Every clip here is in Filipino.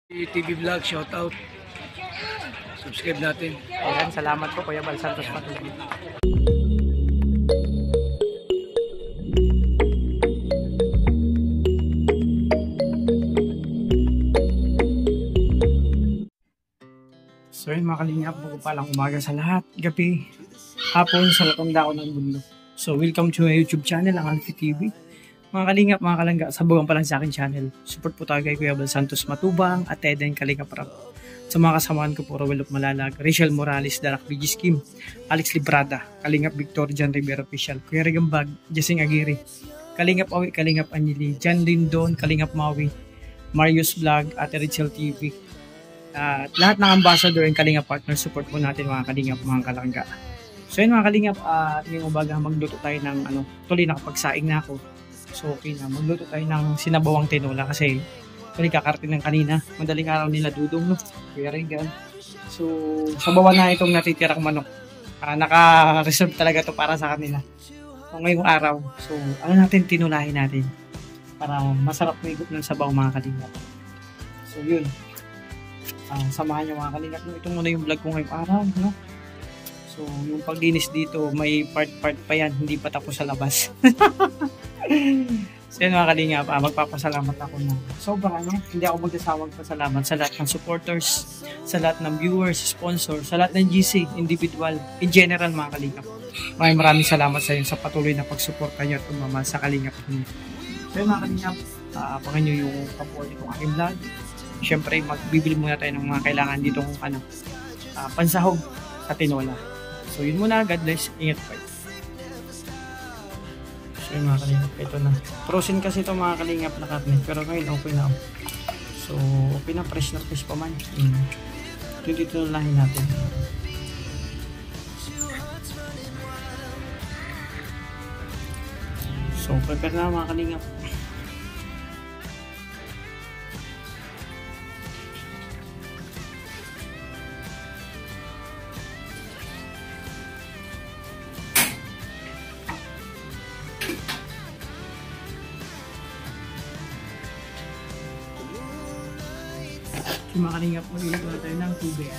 TV Vlog, shout out. Subscribe natin. Ayan, salamat po Kuya Bal Santos Matubang. So yun mga kalingap, bago palang umaga sa lahat, gabi, hapon sa latong dako ng mundo. So welcome to my YouTube channel, ang Alfie TV. Mga kalingap, mga kalangga, sabugan pa lang sa akin channel. Support po tayo kay Kuya Bal Santos Matubang at Eden Kalingap Rap. Sa mga kasamaan ko po, Rowel of Malalag, Rachel Morales, Darak BG Scheme, Alex Librada, Kalingap Victor, John Rivera Official, Kuya Regambag, Jessing Aguirre, Kalingap Awi, Kalingap Anili, John Lindon, Kalingap Maui, Marius Vlog, Ate Rachel TV. At lahat ng ambassador and Kalingap partner, support po natin mga Kalingap, mga kalangga. So yun mga Kalingap, ngayong umaga magluto tayo ng tuloy nakapagsaing na ako. So okay na, magluto tayo ng sinabawang tinola kasi tuloy kakarating ng kanina. Madaling araw nila Dudong, no? Kuya Regan. So sabawan na itong natitirang manok. Naka-reserve talaga to para sa kanila. So ngayong araw, so natin tinulahin natin para masarap maigop ng sabaw mga Kalingap. So yun. Samahan nyo mga Kalingap. No? Ito muna yung vlog ko ngayong araw. No? So yung paglinis dito, may part-part pa yan. Hindi pa tapos sa labas. So yun mga Kalingap, magpapasalamat ako na sobrang hindi ako magsasawang pasalamat sa lahat ng supporters, sa lahat ng viewers, sponsors, sa lahat ng GC, individual, in general mga Kalingap. Maraming salamat sa inyo sa patuloy na pagsuporta nyo at umamahal sa Kalingap. So yun mga Kalingap, abangan nyo yung kapuan itong aking vlog. Siyempre, magbibili muna tayo ng mga kailangan dito pansahog sa tinola. So yun muna, God bless, ingat po. So yun mga Kalingap, ito na. Frozen kasi ito mga Kalingap na karne, pero ngayon okay na. So okay na, fresh pa man. Ito dito nalahin natin. So prepare na mga Kalingap. Mga Kalingap, magluluto na tayo ng tubig.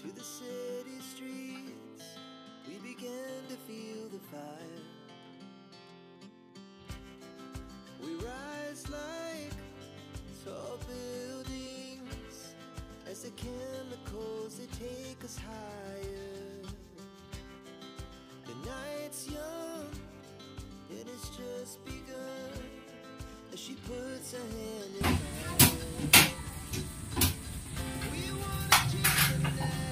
To the city streets, we began to feel the fire. We rise like tall buildings as the chemicals they take us higher. The night's young and it's just begun as she puts her hand in mine. We wanna chase the night.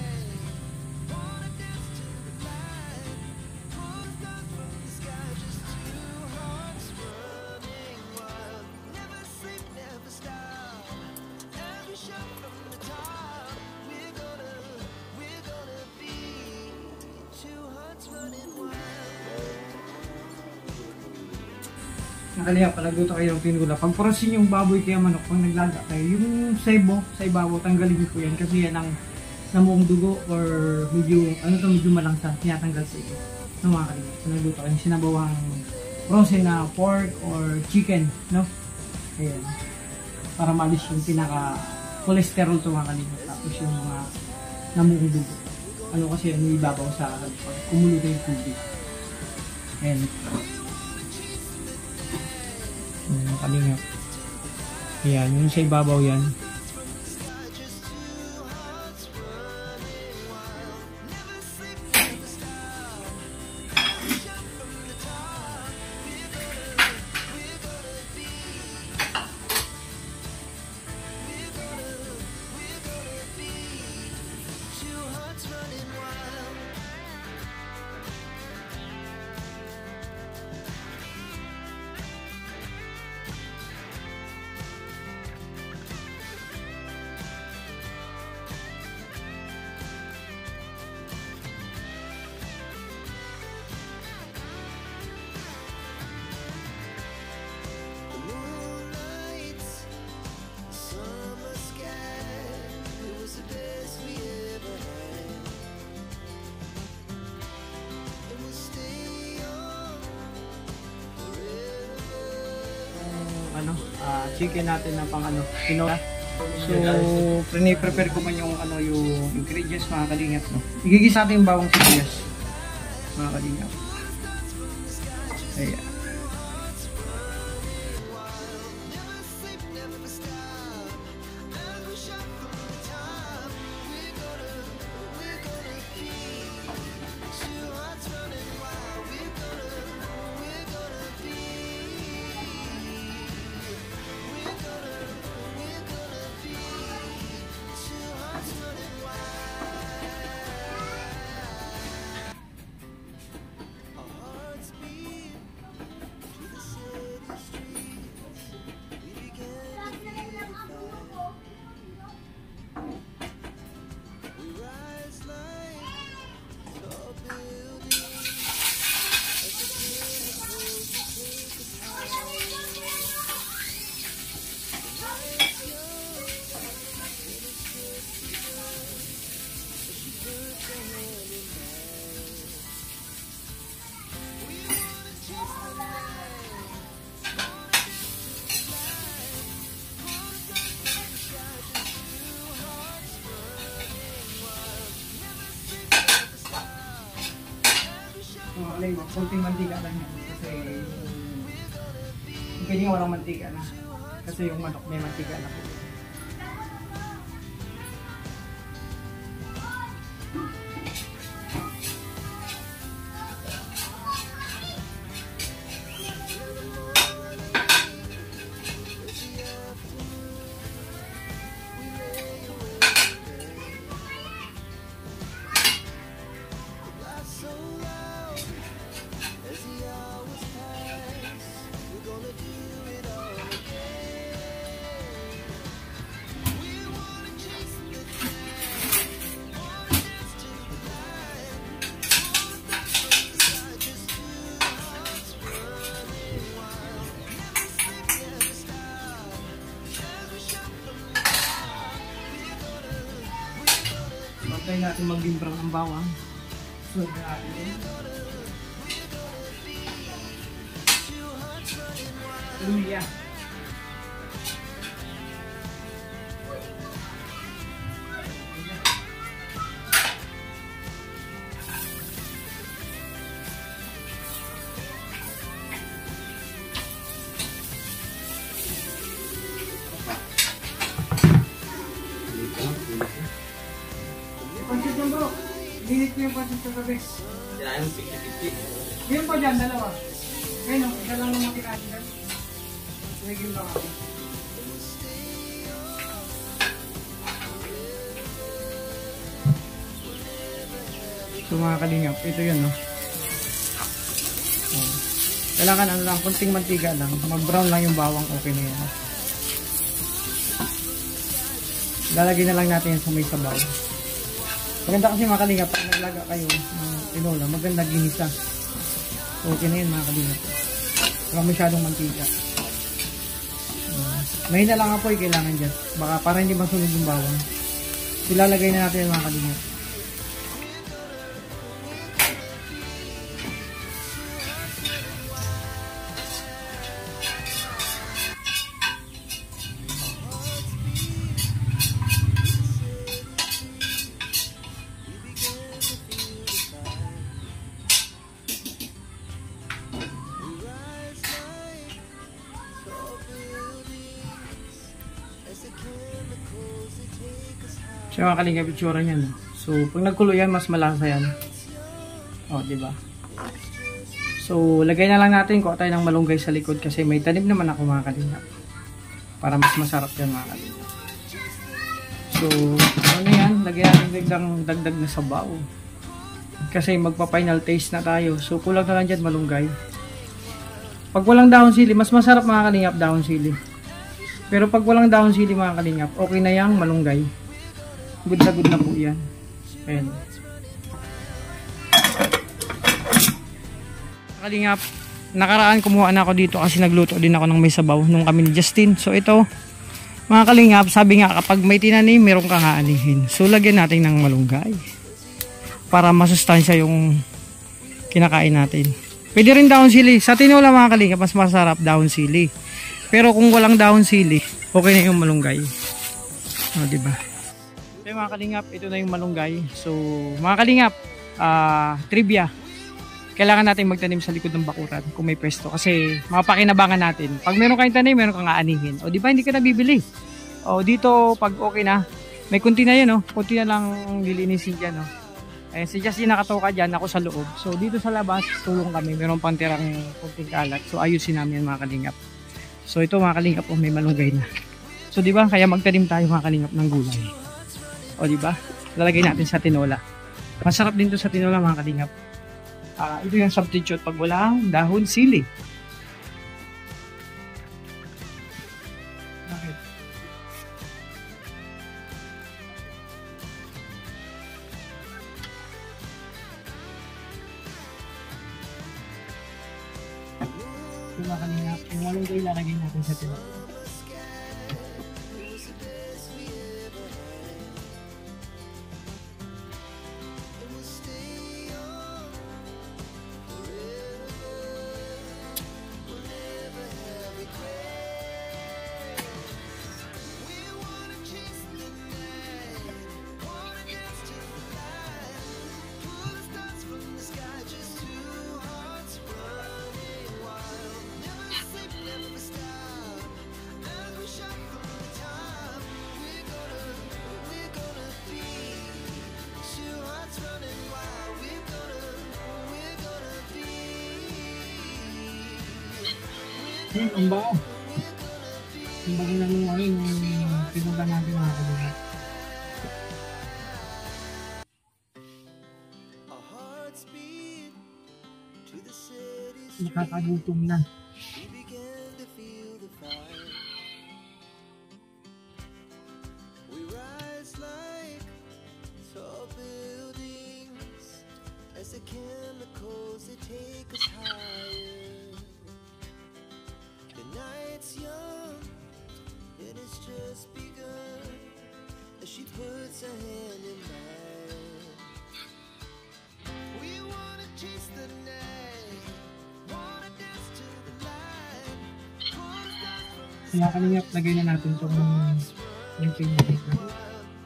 Nakalaya, palagluto kayo ng tinola. Pagporosin yung baboy kaya manok, kung naglaga kayo, yung sebo, sa ibabaw, tanggalin ko yan kasi yan ang namuong dugo or medyo, medyo malangsa, tinatanggal sa ito. No mga kalingap, nagluto kayo, sinabawang frozen na pork or chicken, no? Ayan. Para maalis yung pinaka-cholesterol to mga kalingap, tapos yung mga namuong dugo. Kasi yung ibabaw sa kumulo na yung tubig. Ayan. Kalingap. Ayan, yung sa ibabaw yan. chicken natin na pang tinola. So, prepare ko man yung yung ingredients mga kalingap, no. Igigisa natin yung bawang sibuyas mga kalingap. Ayan. Kunting mantika lang yan kasi yung pwede nga walang mantika na kasi yung manok may mantika na po. Pantay natin mag-imbrang ang bawang. So, natin. Luya. Pansit yan bro. Limit ko yung pansit sa gabi. Kailangan 50-50. Yun pa dyan, dalawa. Ngayon, isa lang naman tikasin dyan. Sigil lang ako. So mga kalingap, ito yun, no? Kailangan lang, kunting mantiga lang. Mag-brown lang yung bawang, okay na yan. Lalagay na lang natin yan sa may sabaw. Maganda kasi mga kalingap, pag naglaga kayo ng tinola, maganda ginisa. Okay na yun mga kalingap. Wala masyadong mantika. Mahina lang apoy kailangan dyan. Baka para hindi masunog yung bawang. Ilalagay na natin yung mga kalingap. So mga kalingap, itsura niyan. So pag nagkulo yan, mas malasa yan. O, diba? So lagay na lang natin, kuha tayo ng malunggay sa likod kasi may tanim naman ako mga kalingap. Para mas masarap yan mga kalingap. So ano yan, lagyan natin biglang dagdag na sabaw. Kasi magpa final taste na tayo. So kulang na lang dyan malunggay. Pag walang dahon sili, mas masarap mga kalingap dahon sili. Pero pag walang dahon sili mga kalingap, okay na yang malunggay. Good na po yan. Ayan. Kalingap, nakaraan kumuha na ako dito kasi nagluto din ako ng may sabaw nung kami ni Justin. So ito, mga kalingap, sabi nga kapag may tinanim, meron kang aanihin. So lagyan natin ng malunggay para masustansya yung kinakain natin. Pwede rin dahon sili. Sa tinola mga kalingap, mas masarap dahon sili. Pero kung walang dahon sili, okay na yung malunggay. O, diba? So mga kalingap, ito na yung malunggay. So mga kalingap, trivia. Kailangan natin magtanim sa likod ng bakuran kung may pwesto. Kasi mapakinabangan natin. Pag meron kayong tanim, meron kang aanihin. O di ba hindi ka nabibili? O dito, pag okay na, may kunti na yun, no? Kunti na lang lilinisin dyan, no? Ayan, si Justin nakatoka dyan, ako sa loob. So dito sa labas, tulong kami. Meron pang tirang kunting kalat. So ayusin namin mga kalingap. So ito mga kalingap, may malunggay na. So di ba, kaya magtanim tayo mga kalingap ng gulay. O di ba? Lalagay natin sa tinola. Masarap din to sa tinola mga kalingap. Ito yung substitute pag walang dahon sili. Bakit? Yung mga kalingap, yung malunggay lalagay natin sa tinola. Ang bao. Ang bago na nung yung pinunta natin mga kalingap. Nakakagutom na. She puts her hand in mine. We wanna chase the night, wanna dance to the light. Pull the stars from the Kaya kalingap, lagay na natin itong yung pinunta.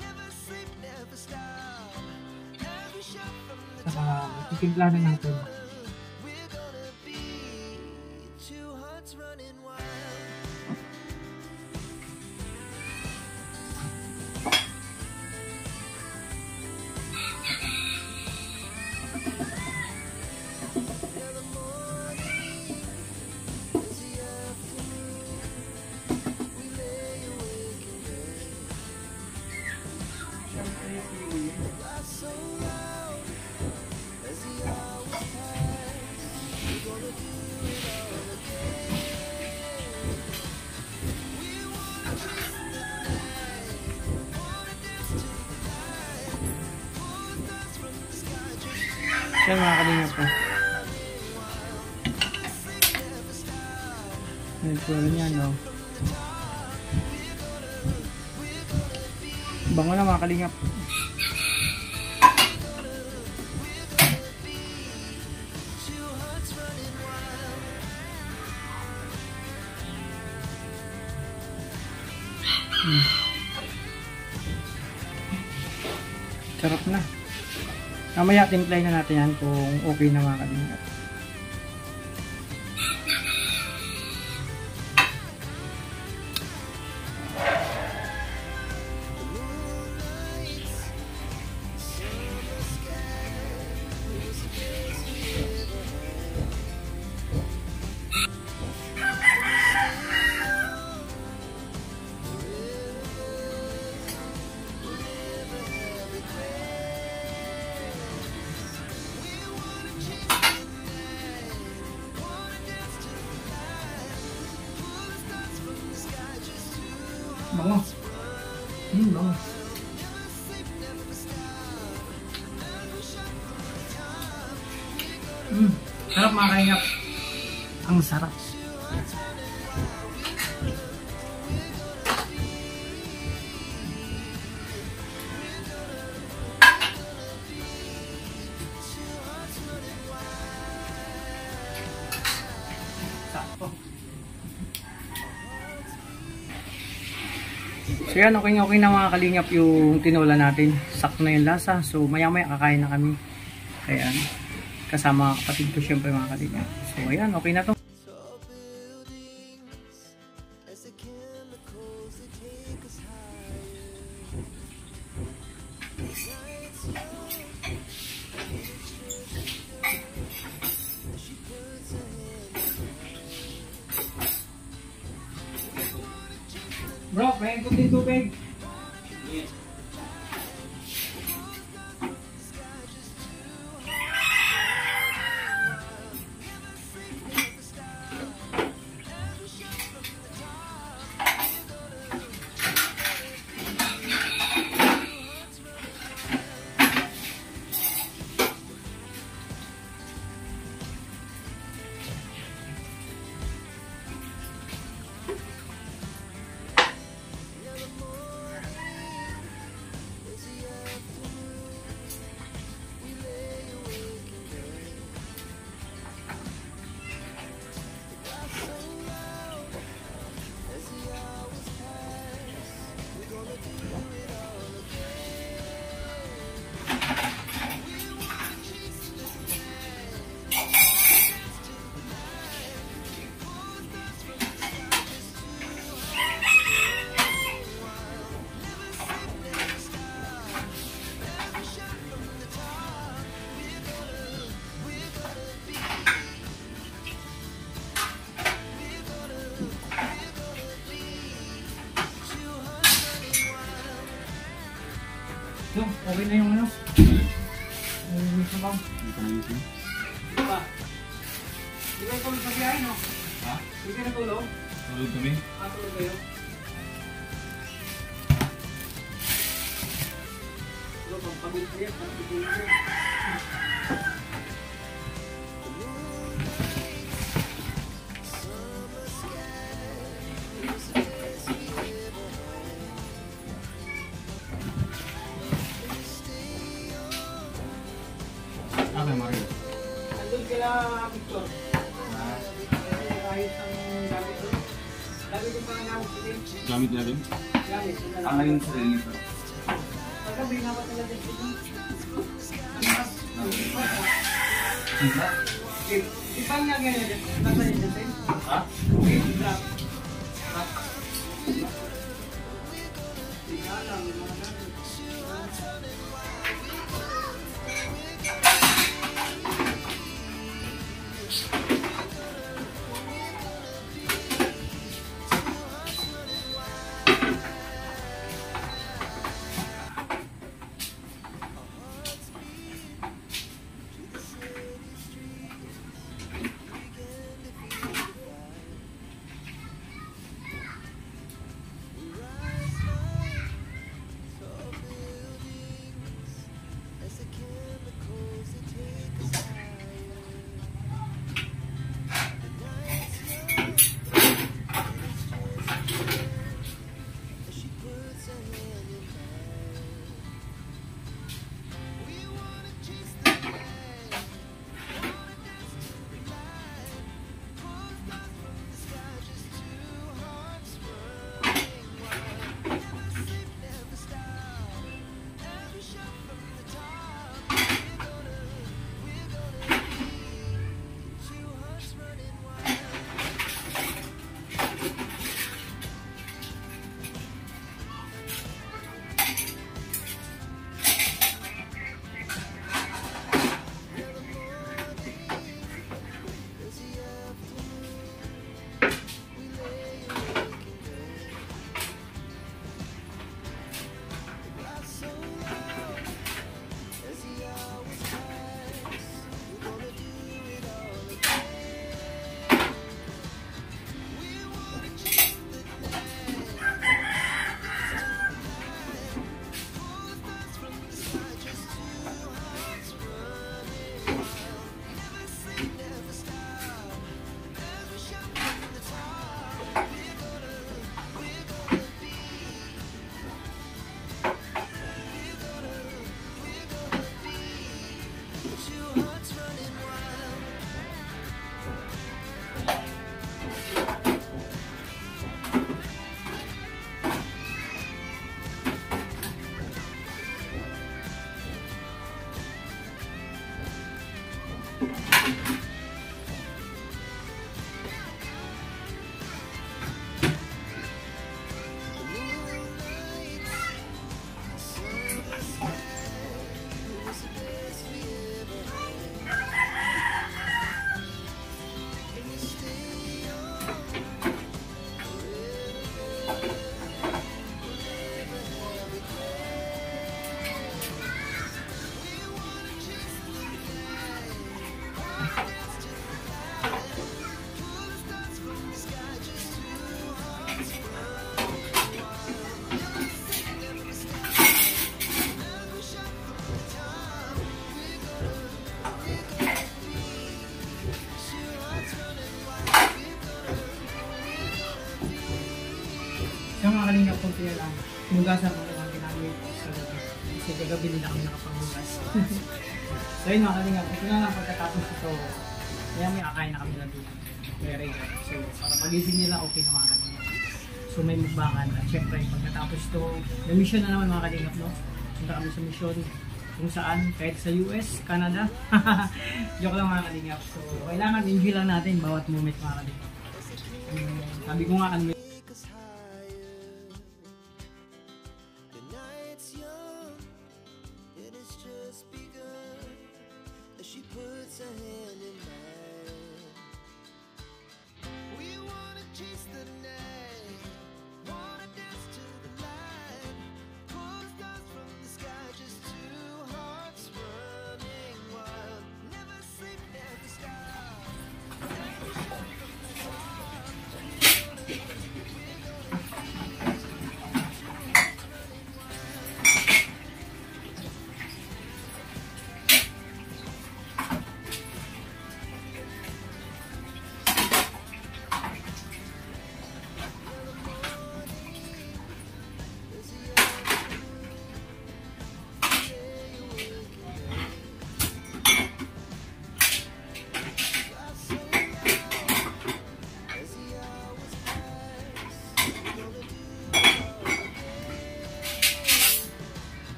never sleep, never stop. Every shot from the Saka itimpla na natin. we're gonna be two hearts running wild. Yan mga kalingap po. Yan po niya, no? Bango na mga kalingap. Sarap na. Mamaya timplay na natin yan kung okay na mga kalingap. Bango. Bango. Sarap mga kalingap. Ang sarap. Sakto. So yan, okay na mga kalingap yung tinola natin. Sakto na yung lasa. So maya kakain na kami. Ayan. Kasama kapatid ko syempre mga kalingap. So ayan, okay na to. Tall buildings as the chemicals that take us higher. Nights young, and it's just begun as she puts her hand in mine. Bro, may kunting tubig. So, okay na yung ano? Yung sabaw. Hindi pa nagising. Ito ba? Hindi kayo tulog sa biyahe, no? Ha? Hindi kayo natulog? Tulog kami? Tulog kayo? Tulog, pagpagod kayo. Pagpagod kayo. Okay, Mario. Andun kila Victor. Kahit ang gamit ko. Gamit ko pa nga ako sila. Gamit natin? Gamit. Ang ngayon sa rin ito. Pagkabi na ba talaga dito? Ipang nga ganyan. Nasa yun dito? Ha? Drop. kalingap kung kaya lang, hugasan ko lang ginamit sa gabi. Kasi kagabi nila kami nakapanghugas. So yun mga kalingap, ito na lang pagkatapos ito, kaya may akain na kami na dito. Very good. So para pagising nila, okay na mga kalingap. So may mukbangan at syempre pagkatapos ito, may mission na naman mga kalingap, no? Punta kami sa mission kung saan, kahit sa US, Canada. Joke lang mga kalingap. So kailangan enjoy lang natin bawat moment mga kalingap. Sabi ko nga, ano take us higher. The night's young, it has just begun. As she puts her hand in mine, we wanna chase the night, wanna dance to the light, pull the stars from the sky, just two hearts running wild. Never sleep, never stop.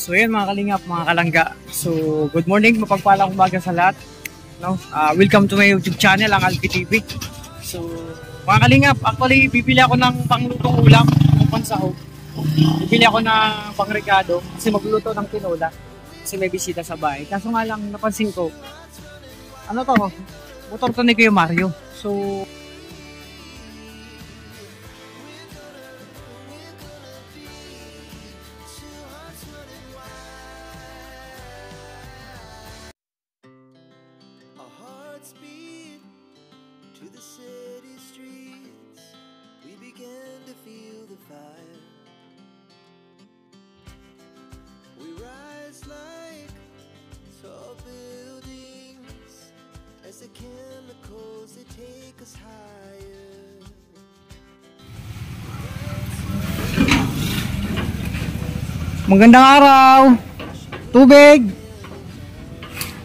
So yan mga kalingap, mga kalangga. So good morning, mapagpalang umaga sa lahat. No? Welcome to my YouTube channel, ang Alfie TV. So mga kalingap, actually bibili ako ng panglutong ulam, ng pansahog. Bibili ako ng pangregado kasi magluluto ng tinola. Kasi may bisita sa bahay. Kaso nga lang napansin ko, ano to? Motor to ni Kuya Mario. So to the city streets, we began to feel the fire. We rise like tall buildings as the chemicals they take us higher. magandang araw. Tubig.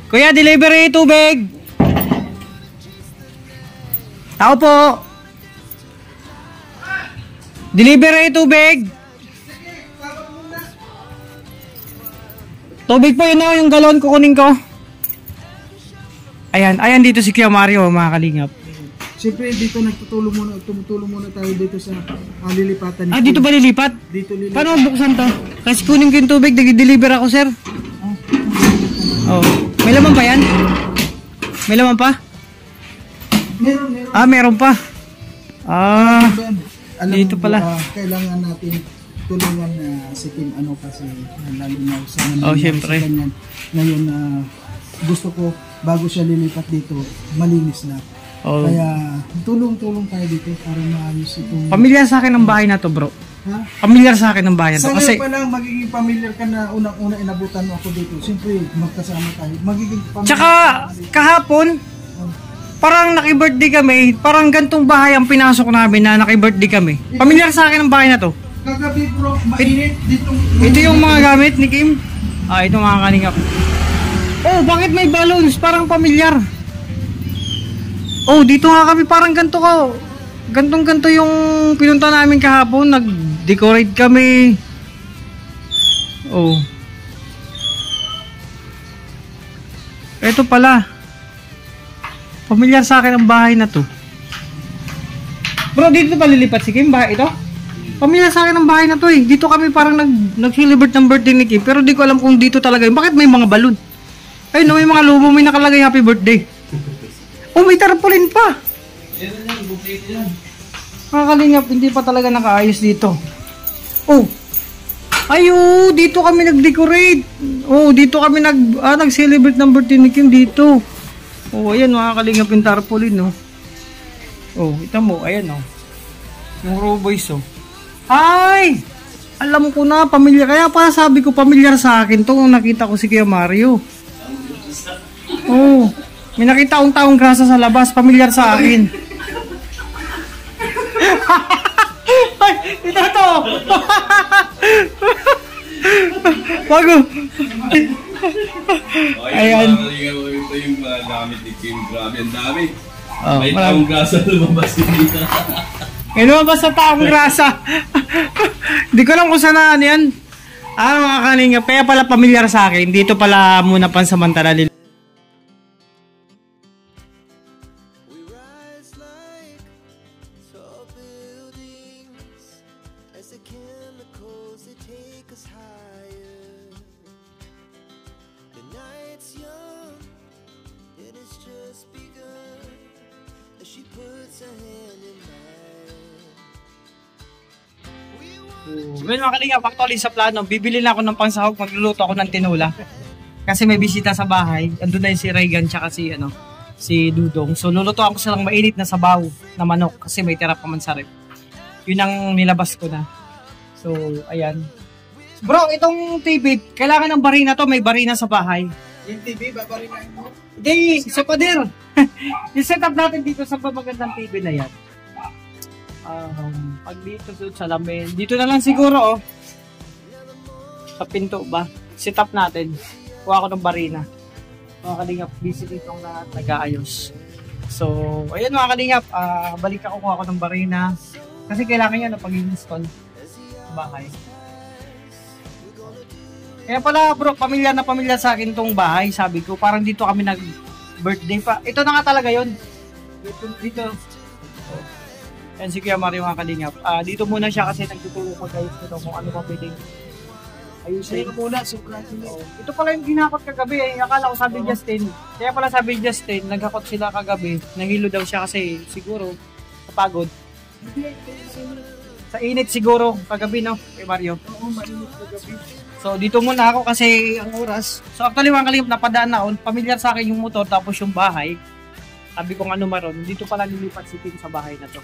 Kuya, delivery tubig. Tao po. Delivery tubig. Tubig po yun o, yung galon kukunin ko. Ayan, ayan dito si Kuya Mario mga kalingap. Siyempre dito tumutulong muna tayo dito sa lilipatan. Ah, dito ba lilipat? Dito lilipat. Paano buksan to? Kasi kunin ko yung tubig, nag-deliver ako sir. Oh. May laman pa yan? May laman pa? Meron. Ah, meron pa. Ah, Alam dito mo, pala. kailangan natin tulungan si Kim kasi lalo na sa Oh, syempre. Ngayon gusto ko bago siya lilipat dito, malinis na. Oh. Kaya tulong-tulong tayo dito para maayos itong... Pamilyar sa akin ang bahay na to, bro. Ha? Pamilyar sa akin ang bahay na to. Sa Kasi ngayon pa lang magiging familiar ka na unang-una inabutan mo ako dito. Siyempre magkasama tayo. Magiging familiar. tsaka kahapon, parang naki-birthday kami. Parang gantong bahay ang pinasok namin na naki-birthday kami. Pamilyar sa akin ang bahay na to. Kagabi bro, mainit dito. Ito yung mga gamit ni Kim. Ah, ito mga kalingap. Oh, bakit may balloons? Parang pamilyar. Oh, dito nga kami parang ganito ka. Gantong-ganto yung pinunta namin kahapon. Nag-decorate kami. Oh. Ito pala. Pamilyar sa akin ang bahay na to. Bro, dito pa lilipat si Kim, bahay ito? Pamilyar sa akin ang bahay na to eh. Dito kami parang nag-celebrate ng birthday ni Kim. Pero di ko alam kung dito talaga yun. Bakit may mga balon? Ay no, may mga lobo, may nakalagay happy birthday. Oh, may tarpaulin pa. Mga kalingap, hindi pa talaga nakaayos dito. Oh. Ayo, dito kami nag-decorate. Oh, dito kami nag-celebrate ng birthday ni Kim dito. Oh, ayan mga kalingap yung tarpaulin, no. Oh, ito mo, ayan oh. Yung raw boys oh. Ay! Alam ko na, pamilyar. Kaya pa sabi ko, pamilyar sa akin to kung nakita ko si Kuya Mario. Oh, may nakita akong taong grasa sa labas, pamilyar sa akin. Ay, ito to. Bago. Ayan. Ito yung gamit ni Kim. Grabe, ang dami. Oh, may taong grasa lumabas dito. May lumabas sa taong grasa. Hindi ko alam kung saan na ano yan. Mga kalingap, kaya pala pamilyar sa akin. Dito pala muna pansamantala nila. We rise like tall buildings as the chemicals they take us higher. The night's young, it has just begun as she puts her hand in mine. Well, mga kalingap, actually sa plano, bibili na ako ng pangsahog, magluluto ako ng tinula. Kasi may bisita sa bahay. Andun na yung si Reagan tsaka si Dudong. So lulutuan ko silang mainit na sabaw na manok kasi may tira pa man sa rep. Yun ang nilabas ko na. So, ayan. Bro, itong TV, kailangan ng barina to. May barina sa bahay. Yung TV, babarinahin mo. Hindi, sa pader. Yung setup natin dito sa pamagandang TV na yan. Pag dito sa lamin, dito na lang siguro oh. Sa pinto ba? Setup natin. Kuha ko ng barina. Mga kalingap, busy dito ang lahat, nag-aayos. So, ayun mga kalingap, balik ako, kuha ko ng barina. Kasi kailangan yan pag-install sa bahay. Kaya pala bro, pamilya na pamilya sa akin tong bahay. Sabi ko, parang dito kami nag-birthday pa. Ito na nga talaga yun. Dito. Yan si Kuya Mario mga kalingap. Dito muna siya kasi nagtutulong ko guys ito kung ano pa pwedeng ayusin. Ayun muna, sobrang Ito pala yung ginakot kagabi eh. Akala ko sabi Justin. Kaya pala sabi Justin, naghakot sila kagabi. Nahilo daw siya kasi siguro kapagod. Sa init siguro kagabi no, Kuya Mario. Oo, mainit na gabi. So dito muna ako kasi ang oras. So actually mga kalingap, napadaan na on. Pamilyar sa akin yung motor tapos yung bahay. Sabi ko ano maron, dito pala nilipat si Tim sa bahay na to.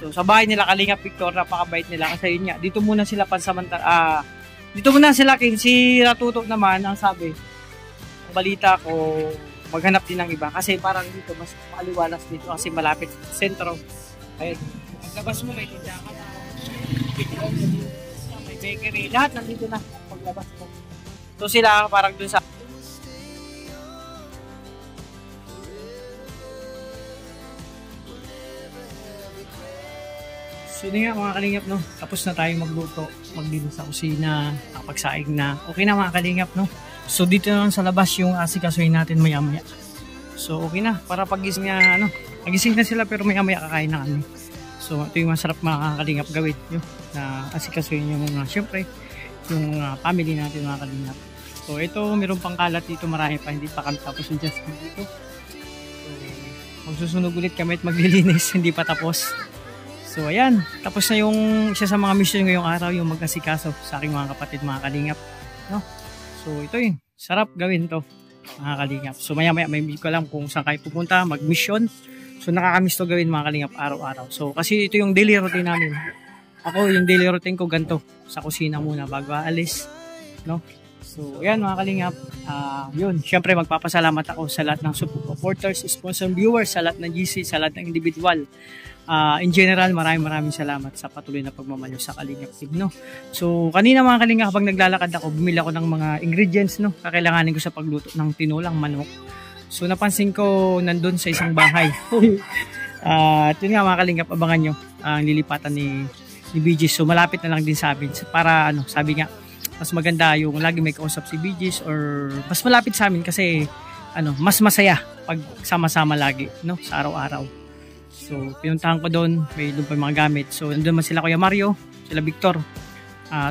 So sa bahay nila Kalingap Victor, napakabait nila kasi yun nga, dito muna sila pansamantala. Dito muna sila kin si Ratutok naman ang sabi. Ang balita ko maghanap din ng iba kasi parang dito mas maliwalas dito kasi malapit sa sentro. Ayun. Paglabas mo may tindahan. May bakery, lahat nandito na paglabas mo. So sila parang dun sa So yun nga mga kalingap no, tapos na tayo magluto, maglinis sa kusina, nakapagsaing na. Okay na mga kalingap no. So dito na lang sa labas yung asikasuhin natin maya-maya. So okay na, para pagising na nagising na sila pero maya-maya kakain na kami. So ito yung masarap mga kalingap gawin yun, na asikasuhin yung syempre yung family natin mga kalingap. So ito, meron pang kalat dito, marami pa, hindi pa kami tapos yung just dito. So magsusunog ulit kami at maglilinis, hindi pa tapos. So ayan, tapos na yung isa sa mga mission ngayong araw, yung mag-asikaso sa aking mga kapatid, mga kalingap. No? So ito yun, sarap gawin to, mga kalingap. So maya maya may ko alam kung saan kayo pupunta, mag-mission. So nakakamiss to gawin mga kalingap araw-araw. So kasi ito yung daily routine namin. Ako yung daily routine ko ganito, sa kusina muna bago aalis. No? So ayan mga kalingap, yun, syempre magpapasalamat ako sa lahat ng supporters, sponsor viewers, sa lahat ng GC, sa lahat ng individual. In general, maraming salamat sa patuloy na pagmamahal sa Kalingap team, no? So, kanina mga Kalingap, habang naglalakad ako, bumili ako ng mga ingredients, no? Kakailanganin ko sa pagluto ng tinulang manok. So, napansin ko nandun sa isang bahay. At yun nga mga Kalingap, abangan nyo ang lilipatan ni BGs. So, malapit na lang din sa amin. Para, sabi nga, mas maganda yung lagi may kausap si BGs or mas malapit sa amin kasi, mas masaya pag sama-sama lagi, no? Sa araw-araw. So, pinuntahan ko doon, may doon pa yung mga gamit. So, nandun man sila Kuya Mario, sila Victor,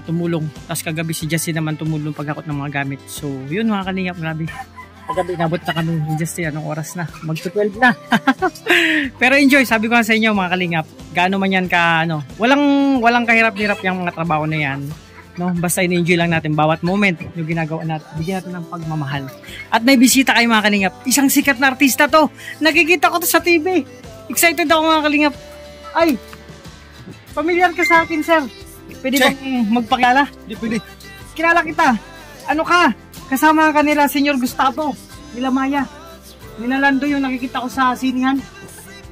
tumulong. Tapos kagabi si Justin naman tumulong pagkakot ng mga gamit. So, yun mga Kalingap, grabe. Kagabi, nabot na kami ni Justin, anong oras na? Mag-12 na. Pero enjoy, sabi ko nga sa inyo mga Kalingap, gaano man yan ka, walang kahirap-hirap yung mga trabaho na yan. No? Basta in-enjoy lang natin bawat moment yung ginagawa natin. Bigyan natin ng pagmamahal. At may bisita kayo mga Kalingap. Isang sikat na artista to. Nakikita ko to sa TV. Excited ako mga Kalingap. Ay, familiar ka sa akin, sir. Pwede bang magpakilala? Hindi pwede. Kilala kita. Ano ka? Kasama ka nila, Senyor Gustavo. Nila Maya. Nila Lando yung nakikita ko sa sinihan.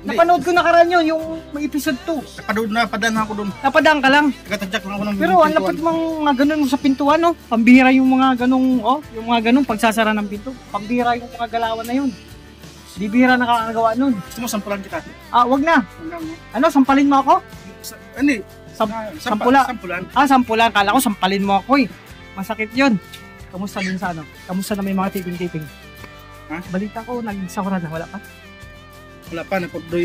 Napanood ko nakaraan yun, yung may episode 2. Napadaan ako doon. Napadaan ka lang. Tagatadyak lang ako ng Pero ang lapit mga ganun sa pintuan, no? Pambihira yung mga ganung, yung mga ganung pagsasara ng pinto. Pambihira yung mga galawan na yun. Di bihira nakakagawa nun. Gusto mo sampulan kita? Wag na. Sampalin mo ako? Hindi. Sampula. Sampulan. Sampulan. Kala ko sampalin mo ako eh. Masakit yun. Kamusta din sa Kamusta na may mga taping-taping? Ha? Balita ko, nagsakura na. Wala pa? Wala pa. Napurdo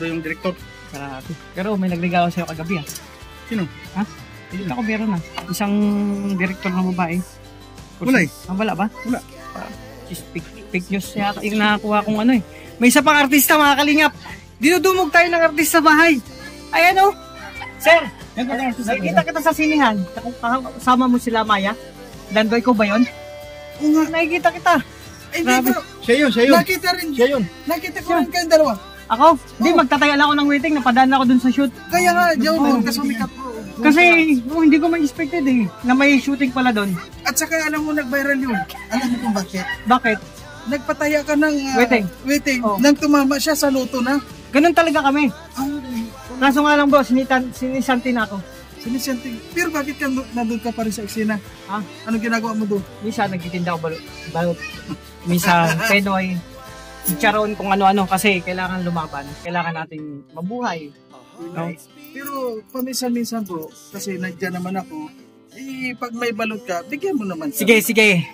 yung director. Sarap. Pero may nagregalo sa'yo kagabi ah. Sino? Ha? Balita ko meron na. Isang director na babae. Wala eh. Wala ba? Wala. Fake news yata yung nakakuha kong May isa pang artista mga Kalingap. Dinudumog tayo ng artista sa bahay. Ayan o. Sir, nakikita kita sa sinihan. Kasama mo sila Maya. Landoy ko ba yun? Oo nga. Nakikita kita. Grabe. Siya yun. Nakita rin. Siya yun. Nakita ko rin kayong dalawa. Ako? Hindi, magtatagal ako ng waiting. Napadaan ako dun sa shoot. Kaya nga, Joe, nagkasumikat ko. Kasi hindi ko ma-expected na may shooting pala doon. At saka alam mo, nag-viral yun. Alam mo kung bakit? Bakit? Nagpataya ka ng waiting. Oh. Nang tumama siya sa luto na. Ganun talaga kami. Kaso nga lang bro, sinisanti na ako. Sinisanti. Pero bakit ka nandun ka pa rin sa eksena? Ha? Anong ginagawa mo doon? Minsan nagtitinda ako balot. Minsan penoy. Charon kung ano-ano kasi kailangan lumaban. Kailangan nating mabuhay. No? Pero paminsan-minsan bro, kasi nandiyan naman ako, pag may balot ka, bigyan mo naman. Sige.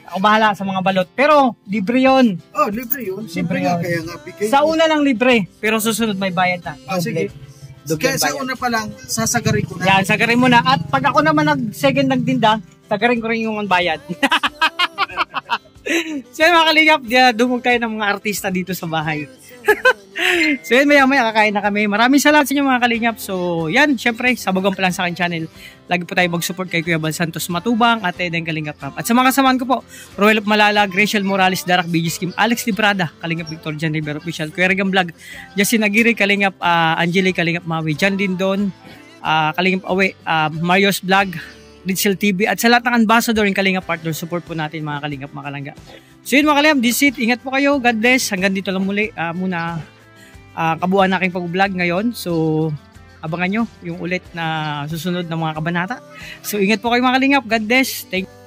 Ako bahala sa mga balot. Pero libre yun. Oh, libre yun. Siyempre nga, kaya nga bigay. Sa una lang libre, pero susunod may bayad na. Sige. Kaya sa una pa lang, sasagarin ko na. Yan, sagarin mo na. At pag ako naman nag-second nagtinda, sagarin ko rin yung bayad. So yun mga Kalingap, dumog tayo ng mga artista dito sa bahay. So yun, maya kakain na kami. Maraming salamat sa inyo mga Kalingap. So yan, syempre, sabagan pa lang sa akin channel. Lagi po tayo mag-support kay Kuya Bal Santos Matubang at Eden Kalingap Rap. At sa mga kasamaan ko po, Royal of Malala, Graciel Morales, Darak BG Scheme, Alex Librada, Kalingap Victor, Jan Rivera Official, Kuya Regam Vlog, Justin Aguirre, Kalingap Angeli, Kalingap Maui, Jan Dindon, Kalingap Awe, Marios Vlog, Ritzel TV, at sa lahat ng ambassador yung Kalingap partner, support po natin mga Kalingap, mga Kalangga. So yun mga Kalingap, this is it. Ingat po kayo. God bless. Hanggang dito lang muli muna kabuuan na aking pag-vlog ngayon. So abangan nyo yung ulit na susunod na mga kabanata. So ingat po kayo mga Kalingap. God bless. Thank you.